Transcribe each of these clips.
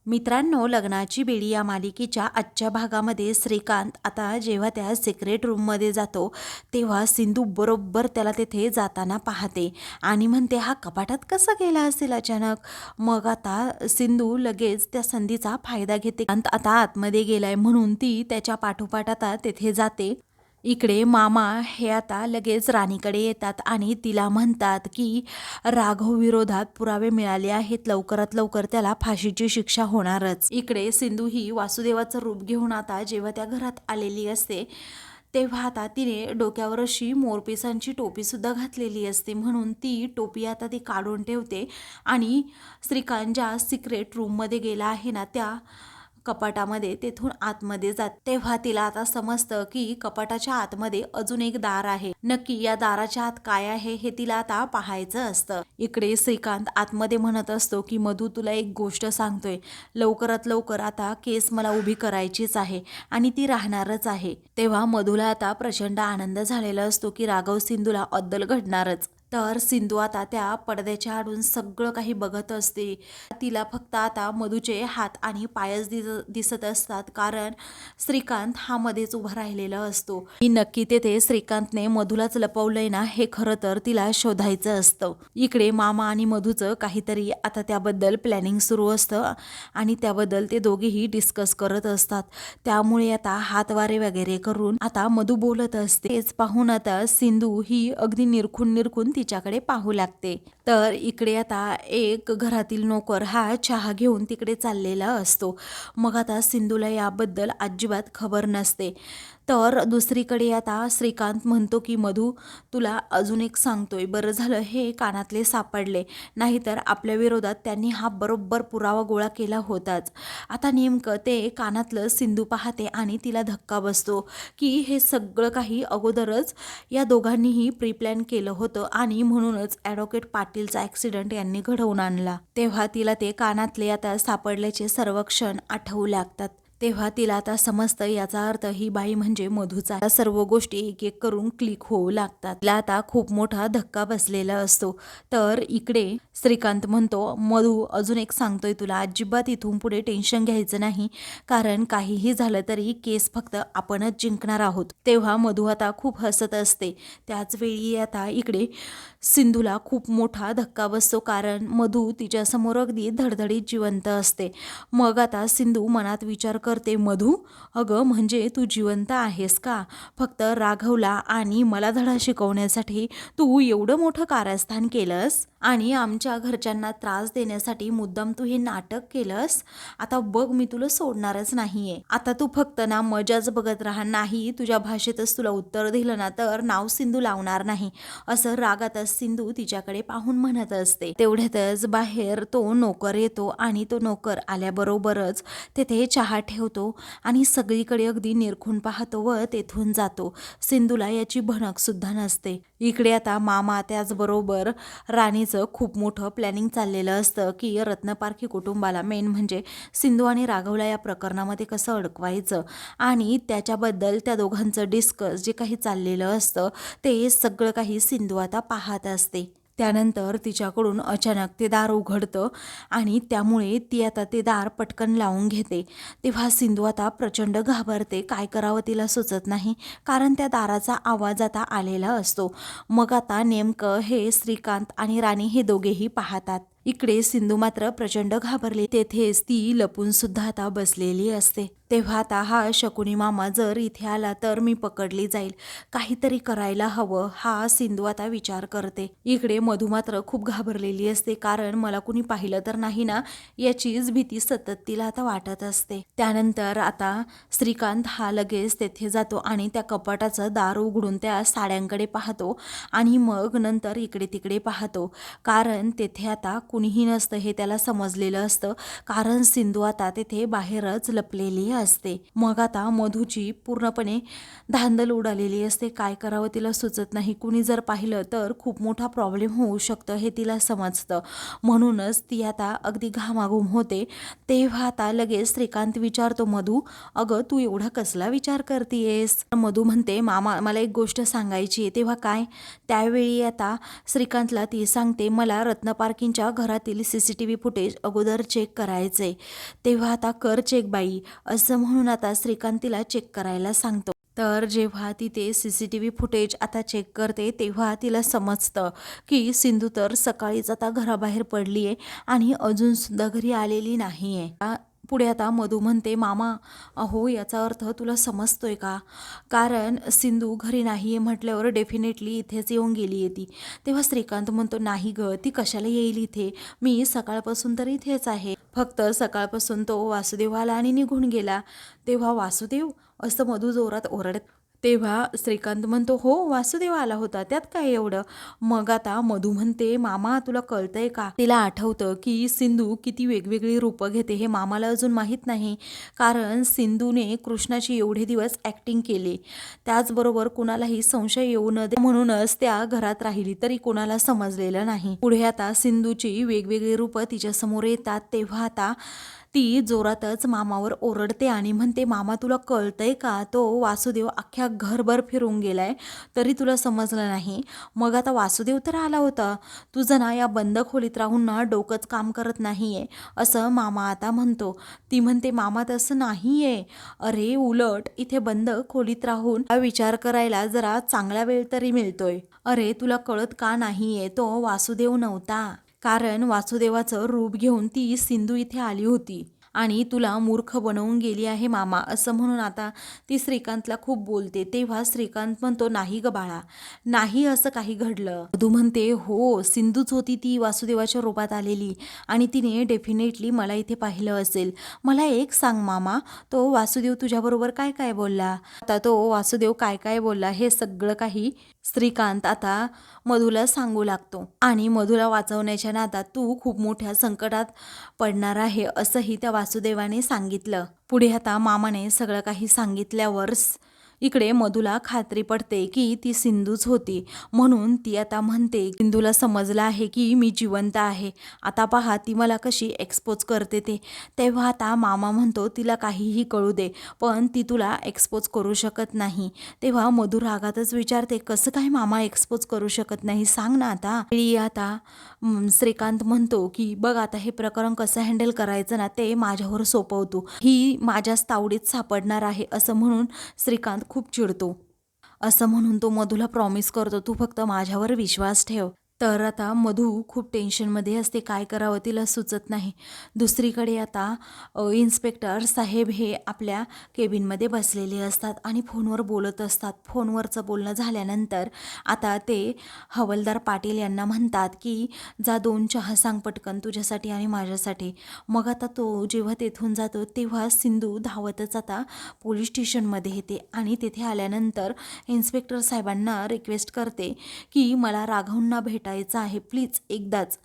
मित्रांनो, लग्नाची बेडी या मालिकेच्या आजच्या भागामध्ये श्रीकांत आता जेव्हा त्या सिक्रेट रूममध्ये जातो तेव्हा सिंधू बरोबर त्याला तेथे जाताना पाहते आणि म्हणते, हा कपाटात कसा गेला असेल अचानक. मग आता सिंधू लगेच त्या संधीचा फायदा घेते. आता आतमध्ये गेलाय म्हणून ती त्याच्या पाठोपाठ आता तेथे जाते. इकडे मामा हे आता लगेच राणीकडे येतात आणि तिला म्हणतात की राघव विरोधात पुरावे मिळाले आहेत, लवकरात लवकर त्याला फाशीची शिक्षा होणारच. इकडे सिंधू ही वासुदेवाचं रूप घेऊन आता जेव्हा त्या घरात आलेली असते तेव्हा आता तिने डोक्यावर अशी मोरपिसांची टोपी सुद्धा घातलेली असते, म्हणून ती टोपी आता ती काढून ठेवते आणि श्रीकांत ज्या सिक्रेट रूममध्ये गेला आहे ना त्या कपाटामध्ये तेथून आतमध्ये जात. तेव्हा तिला आता समजतं की कपाटाच्या आतमध्ये अजून एक दार आहे. नक्की या दाराच्या आत काय आहे हे तिला आता पाहायचं असतं. इकडे श्रीकांत आतमध्ये म्हणत असतो की मधू, तुला एक गोष्ट सांगतोय, लवकरात लवकर आता केस मला उभी करायचीच आहे आणि ती राहणारच आहे. तेव्हा मधूला आता प्रचंड आनंद झालेला असतो की राघव सिंधूला अद्दल घडणारच. तर सिंधू आता त्या पडद्याच्या आडून सगळं काही बघत असते. तिला फक्त आता मधूचे हात आणि पायच दिसत असतात, कारण श्रीकांत हा मध्येच उभा राहिलेला असतो. नक्की तेथे श्रीकांतने मधूलाच लपवलंय ना हे खरं तर तिला शोधायचं असतं. इकडे मामा आणि मधूचं काहीतरी आता त्याबद्दल प्लॅनिंग सुरू असतं आणि त्याबद्दल ते दोघेही डिस्कस करत असतात. त्यामुळे आता हातवारे वगैरे करून आता मधू बोलत असते. तेच पाहून आता सिंधू ही अगदी निरखून तिच्याकडे पाहू लागते. तर इकडे आता एक घरातील नोकर हा चहा घेऊन तिकडे चाललेला असतो. मग आता सिंधूला याबद्दल अजिबात खबर नसते. तर दुसरीकडे आता श्रीकांत म्हणतो की मधू, तुला अजून एक सांगतोय, बरं झालं हे कानातले सापडले, नाहीतर आपल्या विरोधात त्यांनी हा बरोबर पुरावा गोळा केला होताच. आता नेमकं ते कानातलं सिंधू पाहते आणि तिला धक्का बसतो की हे सगळं काही अगोदरच या दोघांनीही प्री प्लॅन केलं होतं आणि म्हणूनच ॲडव्होकेट पाटीलचा ॲक्सिडेंट यांनी घडवून आणला. तेव्हा तिला ते कानातले आता सापडल्याचे सर्व क्षण आठवू लागतात. तेव्हा तिला आता समजतं याचा अर्थ ही बाई म्हणजे मधूचा. सर्व गोष्टी एक एक करून क्लिक होऊ लागतात. तिला आता खूप मोठा धक्का बसलेला असतो. तर इकडे श्रीकांत म्हणतो, मधू अजून एक सांगतोय तुला, अजिबात इथून पुढे टेन्शन घ्यायचं नाही, कारण काहीही झालं तरी केस फक्त आपणच जिंकणार आहोत. तेव्हा मधू आता खूप हसत असते. त्याच वेळी आता इकडे सिंधूला खूप मोठा धक्का बसतो, कारण मधू तिच्यासमोर अगदी धडधडीत जिवंत असते. मग आता सिंधू मनात विचार करते, मधू अगं म्हणजे तू जिवंत आहेस का? फक्त राघवला आणि मला धडा शिकवण्यासाठी तू एवढं मोठं कारस्थान केलंस आणि आमच्या घरच्यांना त्रास देण्यासाठी मुद्दाम तू हे नाटक केलंस. आता बघ मी तुला सोडणारच नाहीये. आता तू फक्त ना मजाच बघत राहा, नाही तुझ्या भाषेतच तुला उत्तर दिलं ना तर नाव सिंधू लावणार नाही, असं रागातच सिंधू तिच्याकडे पाहून म्हणत असते. तेवढ्यातच बाहेर तो नोकर येतो आणि तो नोकर आल्याबरोबरच तेथे चहा ठेवतो आणि सगळीकडे अगदी निरखून पाहतो व तेथून जातो. सिंधूला याची भनक सुद्धा नसते. इकडे आता मामा त्याचबरोबर राणीचं खूप मोठं प्लॅनिंग चाललेलं असतं की रत्नपारखी कुटुंबाला, मेन म्हणजे सिंधू आणि राघवला या प्रकरणामध्ये कसं अडकवायचं आणि त्याच्याबद्दल त्या दोघांचं डिस्कस जे काही चाललेलं असतं ते सगळं काही सिंधू आता पाहत असते. त्यानंतर तिच्याकडून अचानक ते दार उघडतं आणि त्यामुळे ती आता ते दार पटकन लावून घेते. तेव्हा सिंधू आता प्रचंड घाबरते, काय करावं तिला सुचत नाही, कारण त्या दाराचा आवाज आता आलेला असतो. मग आता नेमकं हे श्रीकांत आणि राणी हे दोघेही पाहतात. इकडे सिंधू मात्र प्रचंड घाबरली, तेथेच ती लपून सुद्धा आता बसलेली असते. तेव्हा आता हा शकुनी मामा जर इथे आला तर मी पकडली जाईल, काहीतरी करायला हवं, हा सिंधू आता विचार करते. इकडे मधू मात्र खूप घाबरलेली असते, कारण मला कुणी पाहिलं तर नाही ना याचीच भीती सतत तिला आता वाटत असते. त्यानंतर आता श्रीकांत हा लगेच तेथे जातो आणि त्या कपाटाचं दार उघडून त्या साड्यांकडे पाहतो आणि मग नंतर इकडे तिकडे पाहतो, कारण तेथे आता कुणीही नसतं हे त्याला समजलेलं असतं, कारण सिंधू आता तेथे बाहेरच लपलेली असते. मग आता मधूची पूर्णपणे धांदल उडालेली असते, काय करावं तिला सुचत नाही, कुणी जर पाहिलं तर खूप मोठा प्रॉब्लेम होऊ शकतं हे तिला समजतं, म्हणूनच ती आता अगदी घामाघूम होते. तेव्हा आता लगेच श्रीकांत विचारतो, मधू अगं तू एवढा कसला विचार करतेयस? मधू म्हणते, मामा मला एक गोष्ट सांगायची आहे. तेव्हा काय? त्यावेळी आता श्रीकांतला ती सांगते, मला रत्नपारखींच्या घरातील CCTV फुटेज अगोदर चेक करायचे. तेव्हा आता कर चेक बाई, असं म्हणून आता श्रीकांत तिला चेक करायला सांगतो. तर जेव्हा ती ते CCTV फुटेज आता चेक करते तेव्हा तिला समजतं की सिंधू तर सकाळीच आता घराबाहेर पडली आहे आणि अजूनसुद्धा घरी आलेली नाही आहे. पुढे आता मधू म्हणते, मामा अहो याचा अर्थ तुला समजतोय का? कारण सिंधू घरी नाही आहे म्हटल्यावर डेफिनेटली इथेच येऊन गेली आहे ती. तेव्हा श्रीकांत म्हणतो, नाही ग, ती कशाला येईल इथे? मी सकाळपासून तर इथेच आहे. फक्त सकाळपासून तो वासुदेव आला आणि निघून गेला. तेव्हा वासुदेव, असं मधू जोरात ओरडत. तेव्हा श्रीकांत म्हणतो, हो वासुदेव आला होता, त्यात काय एवढं? मग आता मधू म्हणते, मामा तुला कळतंय का? तिला आठवतं की सिंधू किती वेगवेगळी रूपं घेते हे मामाला अजून माहीत नाही. कारण सिंधूने कृष्णाची एवढे दिवस ॲक्टिंग केली, त्याचबरोबर कुणालाही संशय येऊ न दे म्हणूनच त्या घरात राहिली, तरी कुणाला समजलेलं नाही. पुढे आता सिंधूची वेगवेगळी रूपं तिच्यासमोर येतात. तेव्हा आता ती जोरातच मामावर ओरडते आणि म्हणते, मामा तुला कळतंय का? तो वासुदेव अख्ख्या घरभर फिरून गेलाय तरी तुला समजलं नाही. मग आता वासुदेव तर आला होता, तुझं ना या बंद खोलीत राहून ना डोकंच काम करत नाहीये, असं मामा आता म्हणतो. ती म्हणते, मामा तसं नाहीये, अरे उलट इथे बंद खोलीत राहून विचार करायला जरा चांगला वेळ तरी मिळतोय. अरे तुला कळत का नाहीये? तो वासुदेव नव्हता, कारण वासुदेवाचं रूप घेऊन ती सिंधू इथे आली होती आणि तुला मूर्ख बनवून गेली आहे मामा, असं म्हणून आता ती श्रीकांतला खूप बोलते. तेव्हा श्रीकांत म्हणतो, नाही ग बाळा, नाही असं काही घडलं. मधू म्हणते, हो सिंधूच होती ती वासुदेवाच्या रूपात आलेली आणि तिने डेफिनेटली मला इथे पाहिलं असेल. मला एक सांग मामा, तो वासुदेव तुझ्याबरोबर काय काय बोलला? आता तो वासुदेव काय काय बोलला हे सगळं काही श्रीकांत आता मधूला सांगू लागतो आणि मधूला वाचवण्याच्या नादात तू खूप मोठ्या संकटात पडणार आहे, असंही त्या वासुदेवाने सांगितलं. पुढे आता मामाने सगळं काही सांगितल्यावर इकडे मधूला खात्री पडते की ती सिंधूच होती. म्हणून ती आता म्हणते, सिंधूला समजलं आहे की मी जिवंत आहे, आता पहा ती मला कशी एक्सपोज करते ते. तेव्हा आता मामा म्हणतो, तिला काहीही कळू दे, पण ती तुला एक्सपोज करू शकत नाही. तेव्हा मधू रागातच विचारते, कसं काय मामा एक्सपोज करू शकत नाही, सांग ना आता. आता श्रीकांत म्हणतो की बघ आता हे प्रकरण कसं हँडल करायचं ना ते माझ्यावर सोपवतो, ही माझ्याच तावडीत सापडणार आहे, असं म्हणून श्रीकांत खूप चिडतो. असं म्हणून तो मधूला प्रॉमिस करतो, तू फक्त माझ्यावर विश्वास ठेव. तर आता मधू खूप टेन्शनमध्ये असते, काय करावं तिला सुचत नाही. दुसरीकडे आता इन्स्पेक्टर साहेब हे आपल्या केबिनमध्ये बसलेले असतात आणि फोनवर बोलत असतात. फोनवरचं बोलणं झाल्यानंतर आता ते हवालदार पाटील यांना म्हणतात की जा 2 चहा सांग पटकन तुझ्यासाठी आणि माझ्यासाठी. मग आता तो जेव्हा तेथून जातो तेव्हा सिंधू धावतच आता पोलीस स्टेशनमध्ये येते आणि तिथे आल्यानंतर इन्स्पेक्टर साहेबांना रिक्वेस्ट करते की मला राघवना भेटायचं आहे प्लीज एकदाच.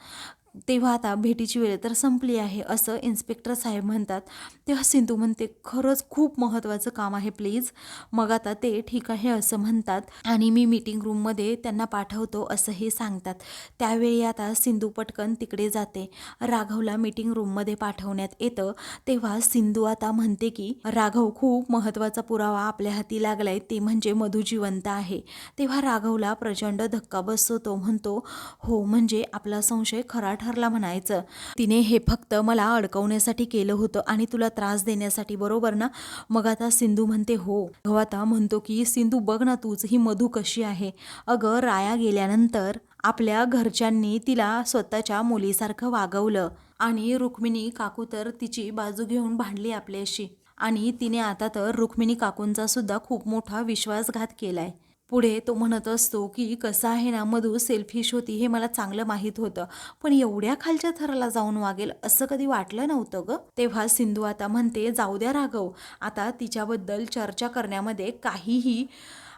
तेव्हा आता भेटीची वेळ तर संपली आहे असं इन्स्पेक्टर साहेब म्हणतात. तेव्हा सिंधू म्हणते, खरंच खूप महत्त्वाचं काम आहे प्लीज. मग आता ते ठीक आहे असं म्हणतात आणि मी मीटिंग रूममध्ये त्यांना पाठवतो असंही सांगतात. त्यावेळी आता सिंधू पटकन तिकडे जाते. राघवला मीटिंग रूममध्ये पाठवण्यात येतं. तेव्हा सिंधू आता म्हणते की राघव, खूप महत्त्वाचा पुरावा आपल्या हाती लागलाय, ते म्हणजे मधू जिवंत आहे. तेव्हा राघवला प्रचंड धक्का बसतो. तो म्हणतो, हो म्हणजे आपला संशय खरा ठरला म्हणायचं. तिने हे फक्त मला अडकवण्यासाठी केलं होतं आणि तुला त्रास देण्यासाठी, बरोबर ना? मग आता सिंधू म्हणते, हो. आता म्हणतो की सिंधू बघ ना तूच, ही मधू कशी आहे. अगं राया गेल्यानंतर आपल्या घरच्यांनी तिला स्वतःच्या मुलीसारखं वागवलं आणि रुक्मिणी काकू तर तिची बाजू घेऊन भांडली आपल्याशी आणि तिने आता तर रुक्मिणी काकूंचा सुद्धा खूप मोठा विश्वासघात केलाय. पुढे तो म्हणत असतो की कसं आहे ना, मधू सेल्फिश होती हे मला चांगलं माहीत होतं, पण एवढ्या खालच्या थराला जाऊन वागेल असं कधी वाटलं नव्हतं ग. तेव्हा सिंधू आता म्हणते, जाऊ द्या राघव, आता तिच्याबद्दल चर्चा करण्यामध्ये काहीही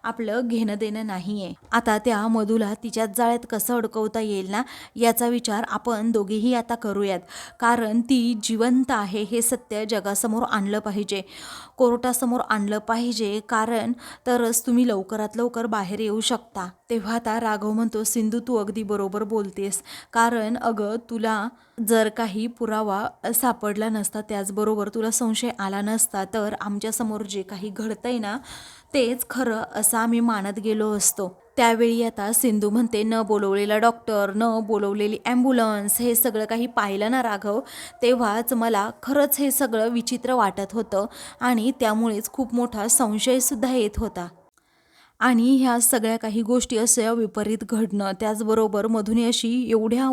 आपलं घेणं देणं नाहीये. आता त्या मधूला तिच्याच जाळ्यात कसं अडकवता येईल ना याचा विचार आपण दोघेही आता करूयात. कारण ती जिवंत आहे हे सत्य जगासमोर आणलं पाहिजे, कोर्टासमोर आणलं पाहिजे, कारण तरच तुम्ही लवकरात लवकर बाहेर येऊ शकता. तेव्हा आता राघव म्हणतो, सिंधू तू अगदी बरोबर बोलतेस, कारण अगं तुला जर काही पुरावा सापडला नसता, त्याचबरोबर तुला संशय आला नसता, तर आमच्यासमोर जे काही घडतंय ना तेच खरं असं आम्ही मानत गेलो असतो. त्यावेळी आता सिंधू म्हणते, न बोलवलेला डॉक्टर, न बोलवलेली ॲम्ब्युलन्स, हे सगळं काही पाहिलं ना राघव, तेव्हाच मला खरंच हे सगळं विचित्र वाटत होतं आणि त्यामुळेच खूप मोठा संशयसुद्धा येत होता. आणि ह्या सगळ्या काही गोष्टी अशा विपरीत घडणं, त्याचबरोबर मधुने अशी एवढ्या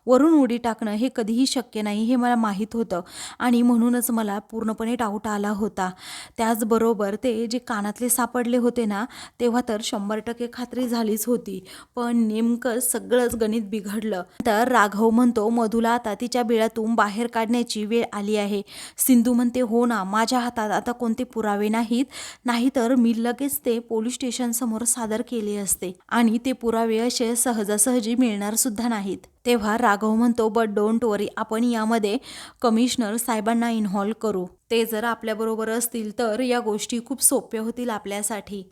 वरून उडी टाकणं हे कधीही शक्य नाही हे मला माहीत होतं आणि म्हणूनच मला पूर्णपणे डाऊट आला होता. त्याचबरोबर ते जे कानातले सापडले होते ना, तेव्हा तर 100% खात्री झालीच होती. पण नेमकं सगळंच गणित बिघडलं. तर राघव म्हणतो, मधुला आता तिच्या बिळातून बाहेर काढण्याची वेळ आली आहे. सिंधू म्हणते, हो ना, माझ्या हातात आता कोणते पुरावे नाहीत, नाहीतर मी लगेच ते पोलीस स्टेशन समोर सादर केले असते आणि ते पुरावे असे सहजासहजी मिळणार सुद्धा नाहीत. तेव्हा राघव म्हणतो, बट डोंट वरी, आपण यामध्ये कमिशनर साहेबांना इन्व्हॉल्व करू. ते जर आपल्याबरोबर असतील तर या गोष्टी खूप सोप्या होतील आपल्यासाठी.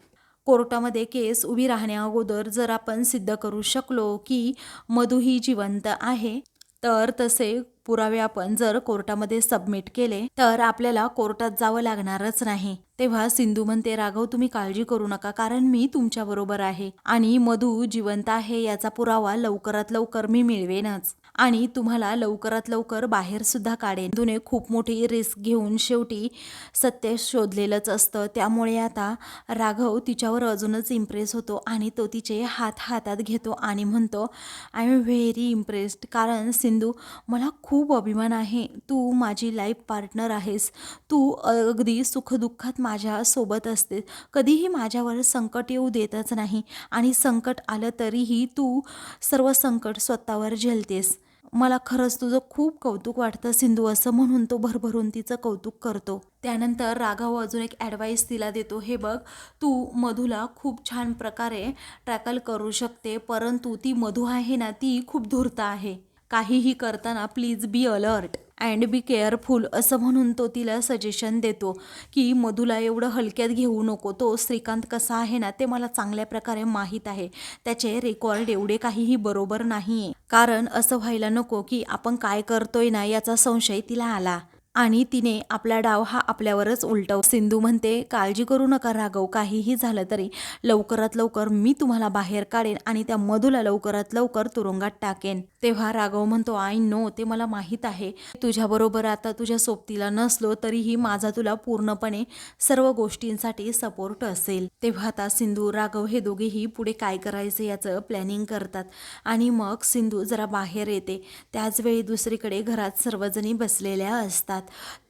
कोर्टामध्ये केस उभी राहण्या अगोदर जर आपण सिद्ध करू शकलो की मधु ही जिवंत आहे, तर तसे पुरावे आपण जर कोर्टामध्ये सबमिट केले तर आपल्याला कोर्टात जावं लागणारच नाही. तेव्हा सिंधू म्हणते, राघव तुम्ही काळजी करू नका, कारण मी तुमच्या बरोबर आहे आणि मधु जिवंत आहे याचा पुरावा लवकरात लवकर मी मिळवेनच आणि तुम्हाला लवकरात लवकर बाहेर सुद्धा काढेन. मधुने खूप मोठी रिस्क घेऊन शेवटी सत्य शोधलेलंच असतं. त्यामुळे आता राघव तिच्यावर अजूनच इम्प्रेस होतो आणि तो तिचे हात हातात घेतो आणि म्हणतो, आय एम व्हेरी इम्प्रेस्ड, कारण सिंधू मला खूप अभिमान आहे, तू माझी लाईफ पार्टनर आहेस, तू अगदी सुखदुःखात माझ्या सोबत असते, कधीही माझ्यावर संकट येऊ देतच नाही आणि संकट आलं तरीही तू सर्व संकट स्वतःवर झेलतेस. मला खरंच तुझं खूप कौतुक वाटतं सिंधू, असं म्हणून तो भरभरून तिचं कौतुक करतो. त्यानंतर राघव अजून एक ॲडवाईस तिला देतो, हे बघ, तू मधुला खूप छान प्रकारे टॅकल करू शकते, परंतु ती मधु आहे ना, ती खूप धूर्त आहे. काहीही करताना please be alert and be careful, असं म्हणून तो तिला सजेशन देतो की मधुला एवढं हलक्यात घेऊ नको. तो श्रीकांत कसा आहे ना ते मला चांगल्या प्रकारे माहीत आहे, त्याचे रेकॉर्ड एवढे काहीही बरोबर नाही, कारण असं व्हायला नको की आपण काय करतोय ना याचा संशय तिला आला आणि तिने आपला डाव हा आपल्यावरच उलटव. सिंधू म्हणते, काळजी करू नका राघव, काहीही झालं तरी लवकरात लवकर मी तुम्हाला बाहेर काढेन आणि त्या मधुला लवकरात लवकर तुरुंगात टाकेन. तेव्हा राघव म्हणतो, आय नो, ते मला माहीत आहे, तुझ्याबरोबर आता तुझ्या सोबतीला नसलो तरीही माझा तुला पूर्णपणे सर्व गोष्टींसाठी सपोर्ट असेल. तेव्हा आता सिंधू राघव हे दोघेही पुढे काय करायचं याचं प्लॅनिंग करतात आणि मग सिंधू जरा बाहेर येते. त्याचवेळी दुसरीकडे घरात सर्वजणी बसलेल्या असतात.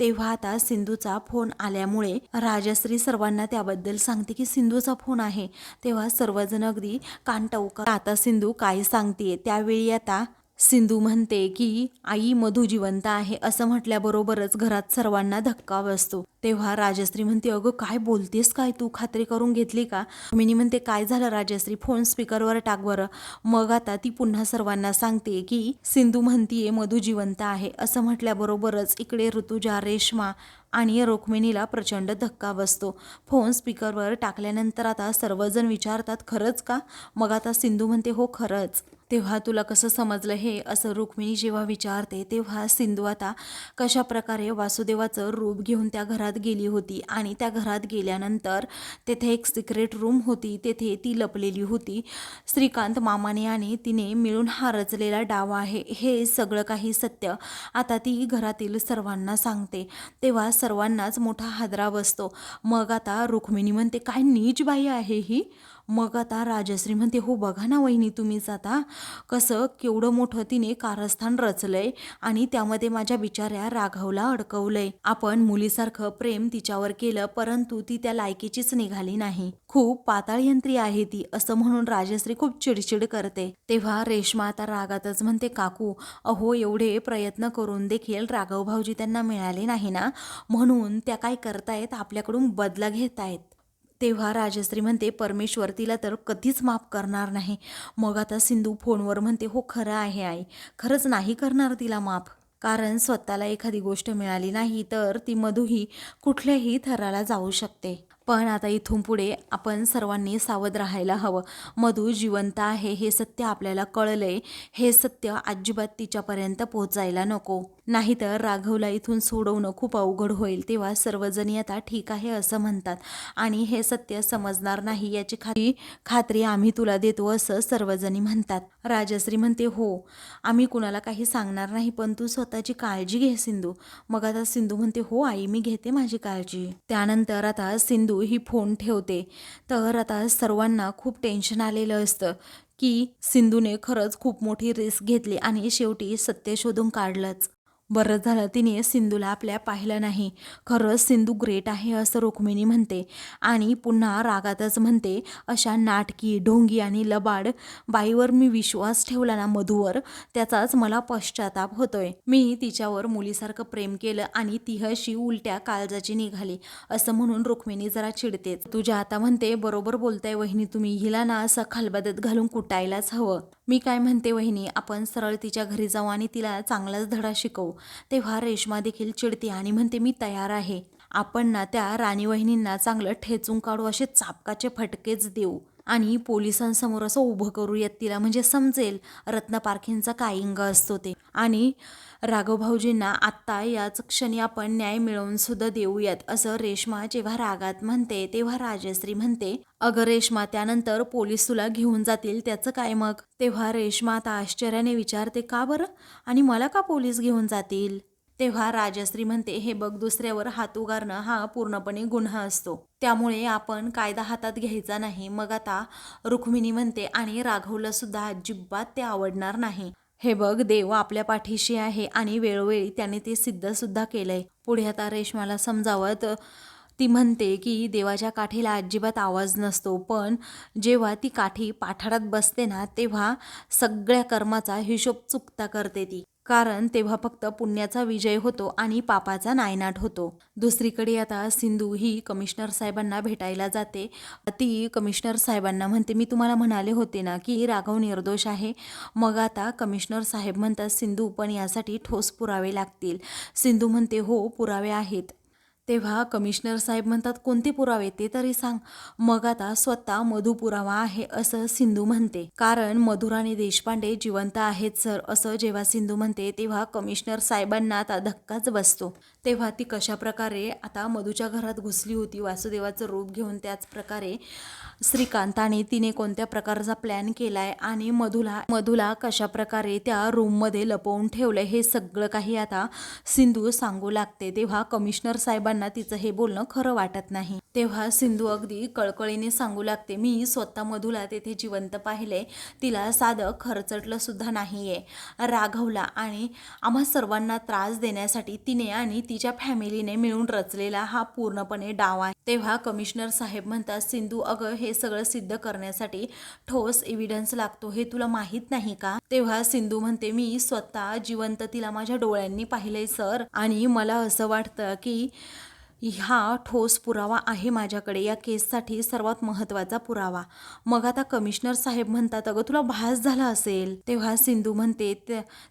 तेव्हा आता सिंधूचा फोन आल्यामुळे राजश्री सर्वांना त्याबद्दल सांगते की सिंधूचा फोन आहे. तेव्हा सर्वजण अगदी कान टवकार, आता सिंधू काय सांगते. त्यावेळी आता सिंधू म्हणते की आई मधु जिवंत आहे, असं म्हटल्याबरोबरच घरात सर्वांना धक्का बसतो. तेव्हा राजश्री म्हणते, अगं काय बोलतेस काय तू, खात्री करून घेतली का? मिनी म्हणते, काय झालं राजश्री, फोन स्पीकरवर टाक बरं. मग आता ती पुन्हा सर्वांना सांगते की सिंधू म्हणतीये मधु जिवंत आहे, असं म्हटल्याबरोबरच इकडे ऋतुजा, रेश्मा आणि रुक्मिणीला प्रचंड धक्का बसतो. फोन स्पीकरवर टाकल्यानंतर आता सर्वजण विचारतात, खरंच का? मग आता सिंधू म्हणते, हो खरंच. तेव्हा तुला कसं समजलं हे, असं रुक्मिणी जेव्हा विचारते तेव्हा सिंधू आता कशा प्रकारे वासुदेवाचं रूप घेऊन त्या घरात गेली होती आणि त्या घरात गेल्यानंतर तेथे एक सिक्रेट रूम होती, तेथे ती लपलेली होती. श्रीकांत मामाने आणि तिने मिळून हा रचलेला डाव आहे, हे सगळं काही सत्य आता ती घरातील सर्वांना सांगते. तेव्हा सर्वांनाच मोठा हादरा बसतो. मग आता रुक्मिणी म्हणते, काय नीच बाई आहे ही. मग आता राजश्री म्हणते, हो बघा ना वहिनी तुम्हीच, आता कसं केवढं मोठं तिने कारस्थान रचलंय आणि त्यामध्ये माझ्या बिचाऱ्या राघवला अडकवलंय. आपण मुलीसारखं प्रेम तिच्यावर केलं, परंतु ती त्या लायकीचीच निघाली नाही. खूप पाताळ यंत्री आहे ती, असं म्हणून राजश्री खूप चिडचिड करते. तेव्हा रेश्मा आता रागातच म्हणते, काकू अहो, एवढे प्रयत्न करून देखील राघव भाऊजी त्यांना मिळाले नाही ना, म्हणून त्या काय करतायत, आपल्याकडून बदला घेतायत. तेव्हा राजश्री म्हणते, परमेश्वर तिला तर कधीच माफ करणार नाही. मग आता सिंधू फोनवर म्हणते, हो खरं आहे आई, खरंच नाही करणार तिला माफ, कारण स्वतःला एखादी गोष्ट मिळाली नाही तर ती मधुही कुठल्याही थराला जाऊ शकते. पण आता इथून पुढे आपण सर्वांनी सावध राहायला हवं. मधू जिवंत आहे हे सत्य आपल्याला कळलंय, हे सत्य अजिबात तिच्यापर्यंत पोहोचायला नको, नाहीतर राघवला इथून सोडवणं खूप अवघड होईल. तेव्हा सर्वजणी आता ठीक आहे असं म्हणतात आणि हे सत्य समजणार नाही याची खात्री आम्ही तुला देतो असं सर्वजणी म्हणतात. राजश्री म्हणते हो, आम्ही कुणाला काही सांगणार नाही, पण तू स्वतःची काळजी घे सिंधू. मग आता सिंधू म्हणते हो आई, मी घेते माझी काळजी. त्यानंतर आता सिंधू ही फोन ठेवते. तर आता सर्वांना खूप टेन्शन आलेलं असतं की सिंधूने खरंच खूप मोठी रिस्क घेतली आणि शेवटी सत्य शोधून काढलंच. बरं झालं तिने सिंधूला आपल्या पाहिलं नाही. खरंच सिंधू ग्रेट आहे असं रुक्मिणी म्हणते आणि पुन्हा रागातच म्हणते, अशा नाटकी, ढोंगी आणि लबाड बाईवर मी विश्वास ठेवला ना मधूवर, त्याचाच मला पश्चाताप होतोय. मी तिच्यावर मुलीसारखं प्रेम केलं आणि ती अशी उलट्या काळजाची निघाली असं म्हणून रुक्मिणी जरा चिडतेच. तुझ्या आता म्हणते बरोबर बोलताय वहिनी तुम्ही, हिला ना असं खलबदत घालून कुटायलाच हवं. मी काय म्हणते वहिनी, आपण सरळ तिच्या घरी जाऊ आणि तिला चांगलाच धडा शिकवू. तेव्हा रेश्मा देखील चिडते आणि म्हणते मी तयार आहे. आपण ना त्या राणी वहिनींना चांगलं ठेचून काढू, असे चापकाचे फटकेच देऊ आणि पोलिसांसमोर असं उभं करूयात तिला, म्हणजे समजेल रत्न पारखींचा काय इंग असतो ते. आणि राघव भाऊजींना आत्ता याच क्षणी आपण न्याय मिळवून सुद्धा देऊयात असं रेश्मा जेव्हा रागात म्हणते. तेव्हा राजश्री म्हणते, अगं रेश्मा, त्यानंतर पोलीस तुला घेऊन जातील त्याचं काय मग? तेव्हा रेश्मा आता आश्चर्याने विचारते, का बरं, आणि मला का पोलीस घेऊन जातील? तेव्हा राजश्री म्हणते, हे बघ, दुसऱ्यावर हात उगारणं हा पूर्णपणे गुन्हा असतो, त्यामुळे आपण कायदा हातात घ्यायचा नाही. मग आता रुक्मिणी म्हणते, आणि राघवला सुद्धा अजिबात ते आवडणार नाही. हे बघ, देव आपल्या पाठीशी आहे आणि वेळोवेळी त्याने ते सिद्ध सुद्धा केलंय. पुढे आता रेश्माला समजावत ती म्हणते की देवाच्या काठीला अजिबात आवाज नसतो, पण जेव्हा ती काठी पाठारात बसते ना तेव्हा सगळ्या कर्माचा हिशोब चुकता करते ती, कारण तेव्हा फक्त पुण्याचा विजय होतो आणि पापाचा नायनाट होतो. दुसरीकडे आता सिंधू ही कमिशनर साहेबांना भेटायला जाते. ती कमिशनर साहेबांना म्हणते, मी तुम्हाला म्हणाले होते ना की राघव निर्दोष आहे. मग आता कमिशनर साहेब म्हणतात, सिंधू पण यासाठी ठोस पुरावे लागतील. सिंधू म्हणते हो, पुरावे आहेत. तेव्हा कमिशनर साहेब म्हणतात, कोणते पुरावे ते तरी सांग. मग आता स्वतः मधू पुरावा आहे असं सिंधू म्हणते, कारण मधुराणी देशपांडे जिवंत आहेत सर असं जेव्हा सिंधू म्हणते तेव्हा कमिशनर साहेबांना आता धक्काच बसतो. तेव्हा ती कशा प्रकारे आता मधूच्या घरात घुसली होती वासुदेवाचं रूप घेऊन, त्याच प्रकारे श्रीकांताने तिने कोणत्या प्रकारचा प्लॅन केलाय आणि मधूला कशा प्रकारे त्या रूममध्ये लपवून ठेवलं, हे सगळं काही आता सिंधू सांगू लागते. तेव्हा कमिशनर साहेबांना तिचं हे बोलणं खरं वाटत नाही. तेव्हा सिंधू अगदी कळकळीने सांगू लागते, मी स्वतः मधूला तेथे जिवंत पाहिले, तिला साधं खरचटलं सुद्धा नाहीये. राघवला आणि आम्हा सर्वांना त्रास देण्यासाठी तिने आणि तिच्या फॅमिलीने मिळून रचलेला हा पूर्णपणे डाव आहे. तेव्हा कमिशनर साहेब म्हणतात, सिंधू अगं, हे सगळं सिद्ध करण्यासाठी ठोस एव्हिडन्स लागतो, हे तुला माहीत नाही का? तेव्हा सिंधू म्हणते, मी स्वतः जिवंत तिला माझ्या डोळ्यांनी पाहिलंय सर, आणि मला असं वाटतं की हा ठोस पुरावा आहे माझ्याकडे, या केससाठी सर्वात महत्त्वाचा पुरावा. मग आता कमिशनर साहेब म्हणतात, अगं तुला भास झाला असेल. तेव्हा सिंधू म्हणते,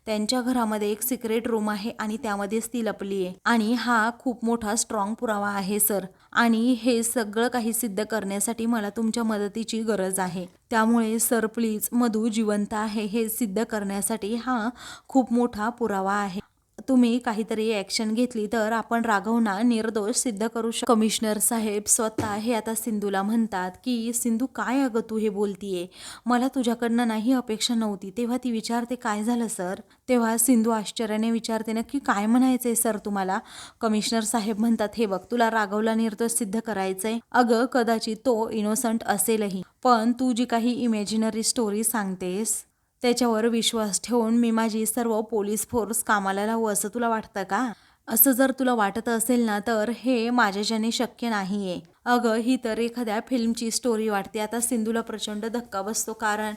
त्यांच्या घरामध्ये एक सिक्रेट रूम आहे आणि त्यामध्येच ती लपली आहे, आणि हा खूप मोठा स्ट्रॉंग पुरावा आहे सर, आणि हे सगळं काही सिद्ध करण्यासाठी मला तुमच्या मदतीची गरज आहे. त्यामुळे सर प्लीज, मधू जिवंत आहे हे सिद्ध करण्यासाठी हा खूप मोठा पुरावा आहे. तुम्ही काहीतरी ॲक्शन घेतली तर आपण राघवना निर्दोष सिद्ध करू शकतो. कमिशनर साहेब स्वतः हे आता सिंधूला म्हणतात की सिंधू, काय अगं तू हे बोलतीये, मला तुझ्याकडनं नाही अपेक्षा नव्हती. तेव्हा ती विचारते, काय झालं सर? तेव्हा सिंधू आश्चर्याने विचारते, नक्की काय म्हणायचंय सर तुम्हाला? कमिशनर साहेब म्हणतात, हे बघ, तुला राघवला निर्दोष सिद्ध करायचंय. अगं कदाचित तो इनोसंट असेलही, पण तू जी काही इमॅजिनरी स्टोरी सांगतेस त्याच्यावर विश्वास ठेवून मी माझी सर्व पोलीस फोर्स कामाला लावू असं तुला वाटतं का? असं जर तुला वाटत असेल ना तर हे माझ्याच्याने शक्य नाहीये. अगं, ही तर एखाद्या फिल्मची स्टोरी वाटते. आता सिंधूला प्रचंड धक्का बसतो, कारण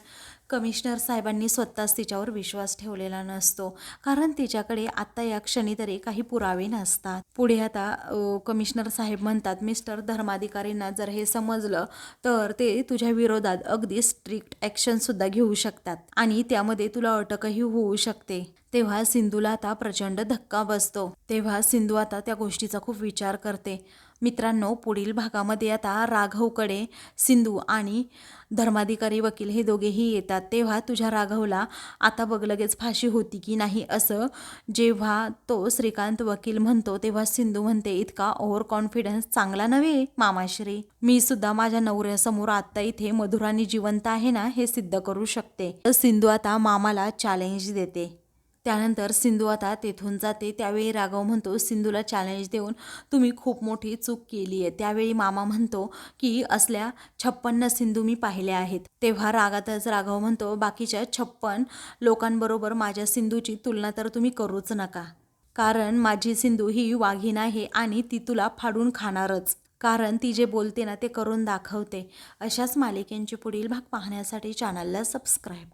कमिशनर साहेबांनी स्वतःच तिच्यावर विश्वास ठेवलेला नसतो, कारण तिच्याकडे आत्ता या क्षणी तरी काही पुरावे नसतात. पुढे आता कमिशनर साहेब म्हणतात, मिस्टर धर्माधिकारींना जर हे समजलं तर ते तुझ्या विरोधात अगदी स्ट्रिक्ट ॲक्शन सुद्धा घेऊ शकतात आणि त्यामध्ये तुला अटकही होऊ शकते. तेव्हा सिंधूला आता प्रचंड धक्का बसतो. तेव्हा सिंधू आता त्या गोष्टीचा खूप विचार करते. मित्रांनो, पुढील भागामध्ये आता राघवकडे सिंधू आणि धर्माधिकारी वकील हे दोघेही येतात. तेव्हा तुझ्या राघवला आता बघ लगेच फाशी होती की नाही असं जेव्हा तो श्रीकांत वकील म्हणतो, तेव्हा सिंधू म्हणते, इतका ओव्हर कॉन्फिडन्स चांगला नव्हे मामाश्री. मी सुद्धा माझ्या नवऱ्यासमोर आत्ता इथे मधुरानी जिवंत आहे ना हे सिद्ध करू शकते. सिंधू आता मामाला चॅलेंज देते. त्यानंतर सिंधू आता तेथून जाते. त्यावेळी राघव म्हणतो, सिंधूला चॅलेंज देऊन तुम्ही खूप मोठी चूक केली आहे. त्यावेळी मामा म्हणतो की असल्या 56 सिंधू मी पाहिल्या आहेत. तेव्हा रागातच राघव म्हणतो, बाकीच्या 56 लोकांबरोबर माझ्या सिंधूची तुलना तर तुम्ही करूच नका, कारण माझी सिंधू ही वाघीण आहे आणि ती तुला फाडून खाणारच, कारण ती जे बोलते ना ते करून दाखवते. अशाच मालिकेंचे पुढील भाग पाहण्यासाठी चॅनलला सबस्क्राईब